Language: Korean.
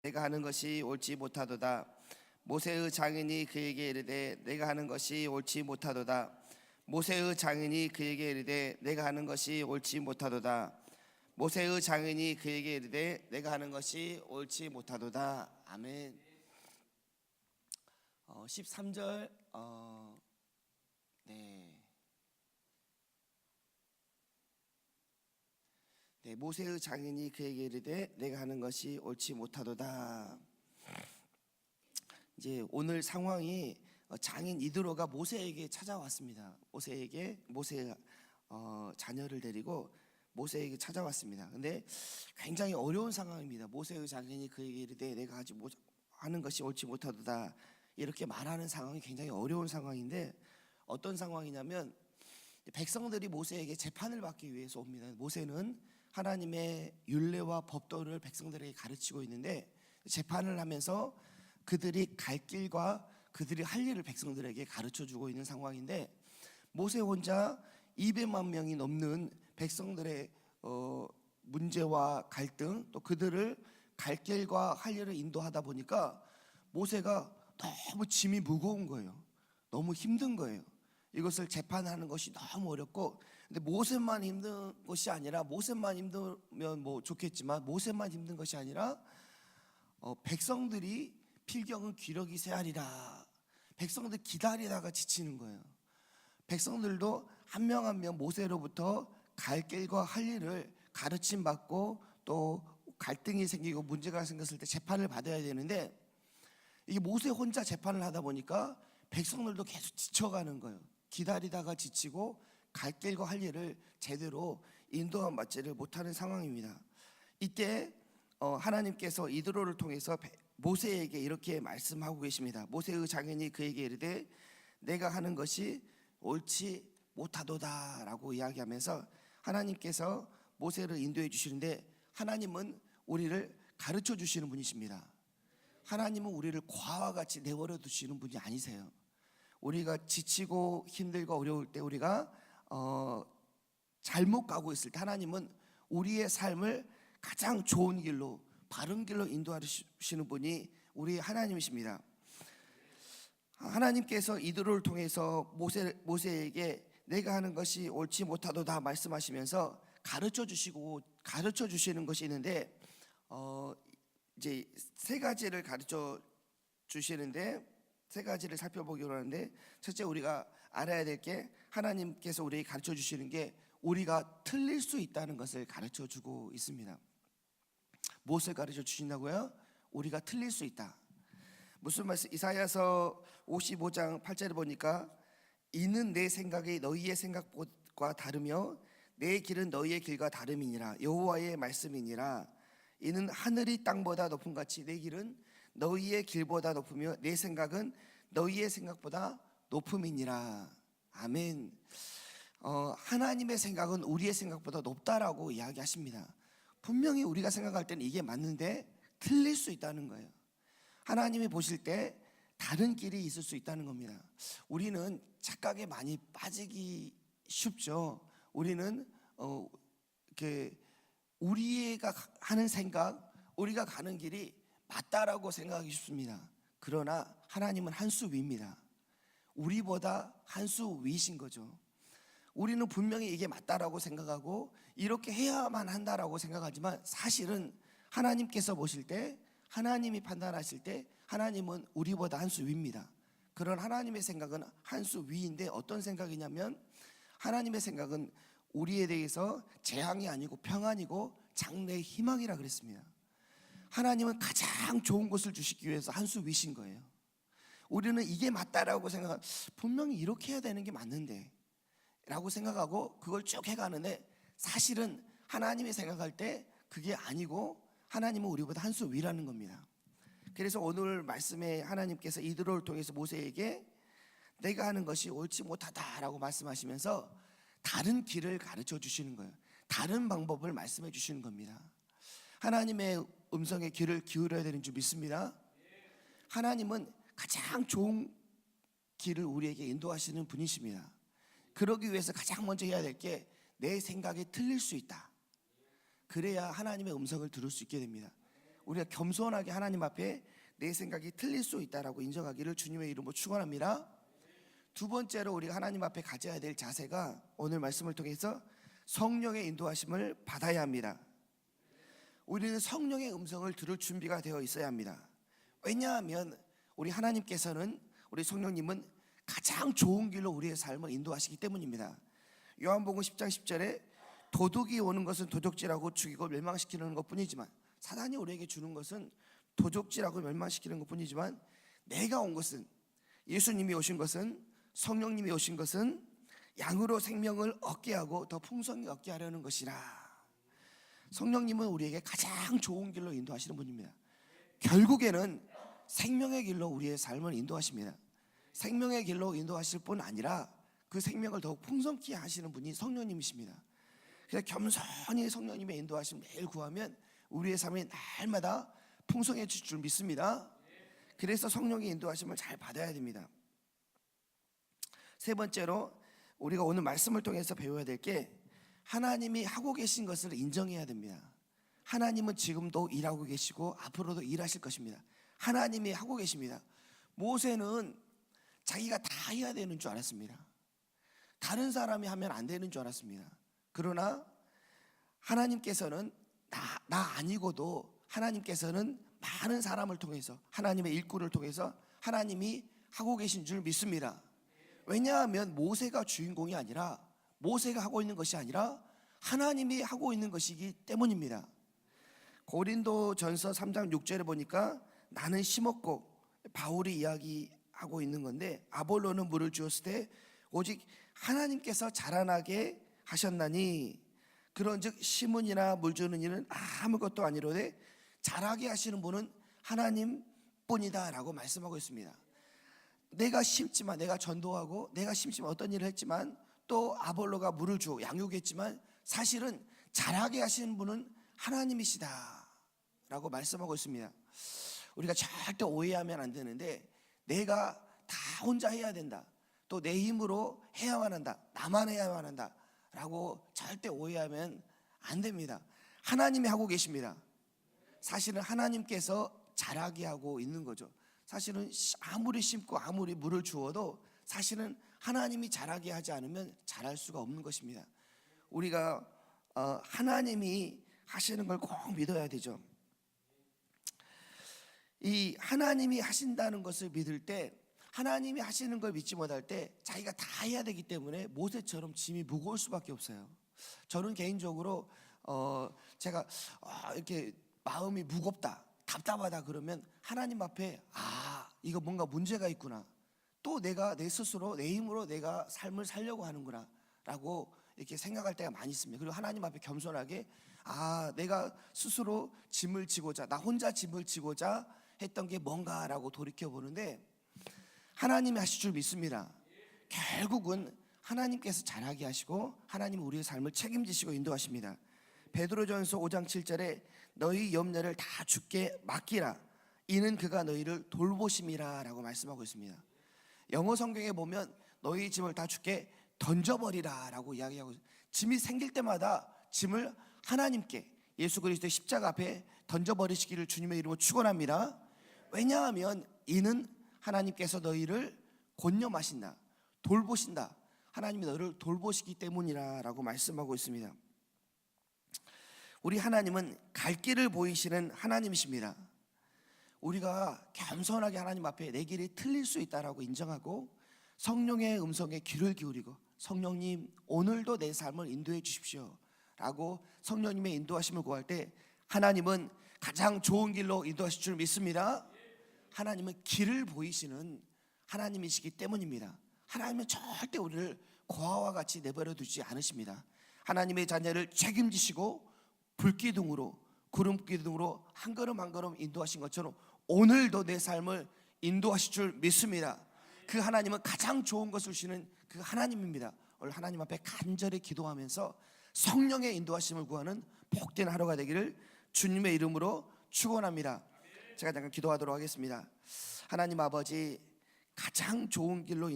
내가 하는 것이 옳지 못하도다. 모세의 장인이 그에게 이르되 내가 하는 것이 옳지 못하도다. 모세의 장인이 그에게 이르되 내가 하는 것이 옳지 못하도다. 모세의 장인이 그에게 이르되 내가 하는 것이 옳지 못하도다. 아멘. 13절 모세의 장인이 그에게 이르되 내가 하는 것이 옳지 못하도다. 이제 오늘 상황이 장인 이드로가 모세에게 찾아왔습니다. 모세의 자녀를 데리고 모세에게 찾아왔습니다. 근데 굉장히 어려운 상황입니다. 모세의 장인이 그에게 이르되 내가 하는 것이 옳지 못하도다 이렇게 말하는 상황이 굉장히 어려운 상황인데, 어떤 상황이냐면 백성들이 모세에게 재판을 받기 위해서 옵니다. 모세는 하나님의 율례와 법도를 백성들에게 가르치고 있는데, 재판을 하면서 그들이 갈 길과 그들이 할 일을 백성들에게 가르쳐주고 있는 상황인데, 모세 혼자 200만 명이 넘는 백성들의 문제와 갈등, 또 그들을 갈 길과 할 일을 인도하다 보니까 모세가 너무 짐이 무거운 거예요. 너무 힘든 거예요. 이것을 재판하는 것이 너무 어렵고, 근데 모세만 힘든 것이 아니라, 모세만 힘들면 뭐 좋겠지만 모세만 힘든 것이 아니라 백성들이 필경은 기러기 새하리라. 백성들 기다리다가 지치는 거예요. 백성들도 한 명 한 명 모세로부터 갈 길과 할 일을 가르침 받고, 또 갈등이 생기고 문제가 생겼을 때 재판을 받아야 되는데, 이게 모세 혼자 재판을 하다 보니까 백성들도 계속 지쳐가는 거예요. 기다리다가 지치고 갈 길과 할 일을 제대로 인도한 받지를 못하는 상황입니다. 이때 하나님께서 이드로를 통해서 모세에게 이렇게 말씀하고 계십니다. 모세의 장인이 그에게 이르되 내가 하는 것이 옳지 못하도다 라고 이야기하면서 하나님께서 모세를 인도해 주시는데, 하나님은 우리를 가르쳐 주시는 분이십니다. 하나님은 우리를 과와 같이 내버려 두시는 분이 아니세요. 우리가 지치고 힘들고 어려울 때, 우리가 잘못 가고 있을 때 하나님은 우리의 삶을 가장 좋은 길로, 바른 길로 인도하시는 분이 우리 하나님이십니다. 하나님께서 이드로를 통해서 모세에게 내가 하는 것이 옳지 못하도다 말씀하시면서 가르쳐 주시는 것이 있는데, 이제 세 가지를 가르쳐 주시는데, 세 가지를 살펴보기로 하는데, 첫째 우리가 알아야 될 게, 하나님께서 우리에게 가르쳐 주시는 게 우리가 틀릴 수 있다는 것을 가르쳐 주고 있습니다. 무엇을 가르쳐 주신다고요? 우리가 틀릴 수 있다. 무슨 말씀? 이사야서 55장 8절에 보니까 이는 내 생각이 너희의 생각과 다르며 내 길은 너희의 길과 다름이니라. 여호와의 말씀이니라. 이는 하늘이 땅보다 높은 같이 내 길은 너희의 길보다 높으며 내 생각은 너희의 생각보다 높음이니라. 아멘. 하나님의 생각은 우리의 생각보다 높다라고 이야기하십니다. 분명히 우리가 생각할 때는 이게 맞는데 틀릴 수 있다는 거예요. 하나님이 보실 때 다른 길이 있을 수 있다는 겁니다. 우리는 착각에 많이 빠지기 쉽죠. 우리는 우리가 하는 생각, 우리가 가는 길이 맞다라고 생각하기 쉽습니다. 그러나 하나님은 한 수 위입니다. 우리보다 한 수 위이신 거죠. 우리는 분명히 이게 맞다라고 생각하고 이렇게 해야만 한다라고 생각하지만, 사실은 하나님께서 보실 때, 하나님이 판단하실 때 하나님은 우리보다 한 수 위입니다. 그런 하나님의 생각은 한 수 위인데, 어떤 생각이냐면 하나님의 생각은 우리에 대해서 재앙이 아니고 평안이고 장래의 희망이라 그랬습니다. 하나님은 가장 좋은 것을 주시기 위해서 한 수 위신 거예요. 우리는 이게 맞다라고 생각하고 분명히 이렇게 해야 되는 게 맞는데 라고 생각하고 그걸 쭉 해가는데, 사실은 하나님이 생각할 때 그게 아니고 하나님은 우리보다 한 수 위라는 겁니다. 그래서 오늘 말씀에 하나님께서 이드로를 통해서 모세에게 내가 하는 것이 옳지 못하다라고 말씀하시면서 다른 길을 가르쳐 주시는 거예요. 다른 방법을 말씀해 주시는 겁니다. 하나님의 음성에 귀를 기울여야 되는 줄 믿습니다. 하나님은 가장 좋은 길을 우리에게 인도하시는 분이십니다. 그러기 위해서 가장 먼저 해야 될 게 내 생각이 틀릴 수 있다. 그래야 하나님의 음성을 들을 수 있게 됩니다. 우리가 겸손하게 하나님 앞에 내 생각이 틀릴 수 있다라고 인정하기를 주님의 이름으로 축원합니다. 두 번째로 우리가 하나님 앞에 가져야 될 자세가 오늘 말씀을 통해서 성령의 인도하심을 받아야 합니다. 우리는 성령의 음성을 들을 준비가 되어 있어야 합니다. 왜냐하면 우리 하나님께서는, 우리 성령님은 가장 좋은 길로 우리의 삶을 인도하시기 때문입니다. 요한복음 10장 10절에 도둑이 오는 것은 도적질하고 죽이고 멸망시키는 것뿐이지만, 사단이 우리에게 주는 것은 도적질하고 멸망시키는 것뿐이지만, 내가 온 것은, 예수님이 오신 것은, 성령님이 오신 것은 양으로 생명을 얻게 하고 더 풍성히 얻게 하려는 것이라. 성령님은 우리에게 가장 좋은 길로 인도하시는 분입니다. 결국에는 생명의 길로 우리의 삶을 인도하십니다. 생명의 길로 인도하실 뿐 아니라 그 생명을 더욱 풍성케 하시는 분이 성령님이십니다. 그래서 겸손히 성령님의 인도하심 매일 구하면 우리의 삶이 날마다 풍성해질 줄 믿습니다. 그래서 성령의 인도하심을 잘 받아야 됩니다. 세 번째로 우리가 오늘 말씀을 통해서 배워야 될 게, 하나님이 하고 계신 것을 인정해야 됩니다. 하나님은 지금도 일하고 계시고 앞으로도 일하실 것입니다. 하나님이 하고 계십니다. 모세는 자기가 다 해야 되는 줄 알았습니다. 다른 사람이 하면 안 되는 줄 알았습니다. 그러나 하나님께서는 나 아니고도 하나님께서는 많은 사람을 통해서, 하나님의 일꾼을 통해서 하나님이 하고 계신 줄 믿습니다. 왜냐하면 모세가 주인공이 아니라, 모세가 하고 있는 것이 아니라 하나님이 하고 있는 것이기 때문입니다. 고린도전서 3장 6절에 보니까 나는 심었고, 바울이 이야기하고 있는 건데, 아볼로는 물을 주었을 때 오직 하나님께서 자라나게 하셨나니 그런즉 심은이나 물 주는 이는 아무것도 아니로되 자라게 하시는 분은 하나님뿐이다 라고 말씀하고 있습니다. 내가 심지만, 내가 전도하고 내가 심지만 어떤 일을 했지만, 또 아볼로가 물을 주고 양육했지만 사실은 자라게 하시는 분은 하나님이시다 라고 말씀하고 있습니다. 우리가 절대 오해하면 안 되는데, 내가 다 혼자 해야 된다, 또 내 힘으로 해야만 한다, 나만 해야만 한다 라고 절대 오해하면 안 됩니다. 하나님이 하고 계십니다. 사실은 하나님께서 자라게 하고 있는 거죠. 사실은 아무리 심고 아무리 물을 주어도 사실은 하나님이 자라게 하지 않으면 자랄 수가 없는 것입니다. 우리가 하나님이 하시는 걸 꼭 믿어야 되죠. 이 하나님이 하신다는 것을 믿을 때, 하나님이 하시는 걸 믿지 못할 때 자기가 다 해야 되기 때문에 모세처럼 짐이 무거울 수밖에 없어요. 저는 개인적으로 제가 이렇게 마음이 무겁다, 답답하다 그러면 하나님 앞에 이거 뭔가 문제가 있구나, 또 내가 내 스스로 내 힘으로 내가 삶을 살려고 하는구나 라고 이렇게 생각할 때가 많이 있습니다. 그리고 하나님 앞에 겸손하게 내가 스스로 짐을 지고자, 나 혼자 짐을 지고자 했던 게 뭔가라고 돌이켜보는데, 하나님이 하실 줄 믿습니다. 결국은 하나님께서 잘하게 하시고 하나님은 우리의 삶을 책임지시고 인도하십니다. 베드로전서 5장 7절에 너희 염려를 다 주께 맡기라, 이는 그가 너희를 돌보심이라 라고 말씀하고 있습니다. 영어 성경에 보면 너희 짐을 다 주께 던져버리라 라고 이야기하고 있습니다. 짐이 생길 때마다 짐을 하나님께, 예수 그리스도의 십자가 앞에 던져버리시기를 주님의 이름으로 축원합니다. 왜냐하면 이는 하나님께서 너희를 권념하신다, 돌보신다, 하나님이 너희를 돌보시기 때문이라 라고 말씀하고 있습니다. 우리 하나님은 갈 길을 보이시는 하나님이십니다. 우리가 겸손하게 하나님 앞에 내 길이 틀릴 수 있다라고 인정하고 성령의 음성에 귀를 기울이고, 성령님 오늘도 내 삶을 인도해 주십시오 라고 성령님의 인도하심을 구할 때, 하나님은 가장 좋은 길로 인도하실 줄 믿습니다. 하나님은 길을 보이시는 하나님이시기 때문입니다. 하나님은 절대 우리를 고아와 같이 내버려 두지 않으십니다. 하나님의 자녀를 책임지시고 불기둥으로, 구름기둥으로 한 걸음 한 걸음 인도하신 것처럼 오늘도 내 삶을 인도하실 줄 믿습니다. 그 하나님은 가장 좋은 것을 주시는 그 하나님입니다. 오늘 하나님 앞에 간절히 기도하면서 성령의 인도하심을 구하는 복된 하루가 되기를 주님의 이름으로 축원합니다. 제가 잠깐 기도하도록 하겠습니다. 하나님 아버지, 가장 좋은 길로